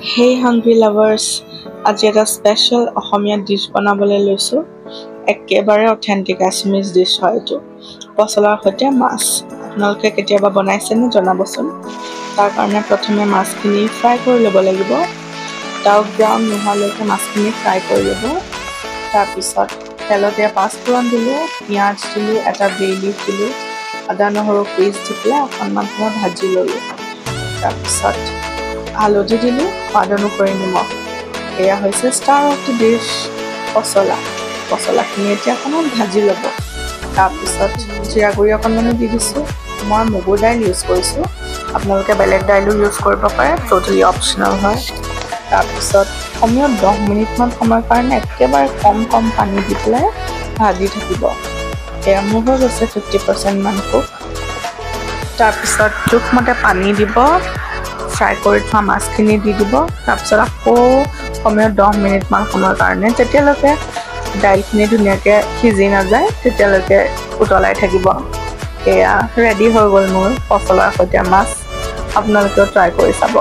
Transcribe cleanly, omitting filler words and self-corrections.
Hey hungry lovers, আজি এটা special অসমীয়া dish বনাবলৈ লৈছোঁ। একেবাৰে অথেণ্টিক আছামিজ ডিছ হয় এইটো। পচলাৰ সৈতে মাছ। আপোনালোকে কেতিয়াবা বনাইছেনে জনাবচোন। তাৰ কাৰণে প্ৰথমে মাছখিনি ফ্ৰাই কৰি ল'ব লাগিব। ডাৰ্ক ব্ৰাউন নোহোৱালৈকে মাছখিনি ফ্ৰাই কৰি ল'ব। তাৰপিছত তেলতে পাঁচফোৰণ দিলোঁ, পিঁয়াজ দিলোঁ, এটা বে লিফ দিলোঁ, আদা নহৰু পেষ্ট দি পেলাই অকণমান সময় ভাজি ল'লোঁ। তাৰপিছত হালধি দিলোঁ, সোৱাদ অনুসৰি নিমখ। এয়া হৈছে ষ্টাৰ অফ দি ডিছ পচলা। পচলাখিনি এতিয়া অকণমান ভাজি ল'ব। তাৰপিছত জিৰা গুড়ি অকণমানো দি দিছোঁ। মই মগুৰ দাইল ইউজ কৰিছোঁ, আপোনালোকে বেলেগ দাইলো ইউজ কৰিব পাৰে, ট'টেলি অপশ্যনেল হয়। তাৰপিছত কমেও 10 মিনিটমান সময়ৰ কাৰণে একেবাৰে কম পানী দি পেলাই ভাজি থাকিব। এয়া মোৰ হৈ গৈছে 50% মান কুক। তাৰপিছত জোখমতে পানী দিব, ফ্ৰাই কৰি থোৱা মাছখিনি দি দিব। তাৰপিছত আকৌ কমেও 10 মিনিটমান সময়ৰ কাৰণে, যেতিয়ালৈকে দাইলখিনি ধুনীয়াকৈ সিজি নাযায় তেতিয়ালৈকে উতলাই থাকিব। এয়া ৰেডি হৈ গ'ল মোৰ পচলাৰ সৈতে মাছ। আপোনালোকেও ট্ৰাই কৰি চাব।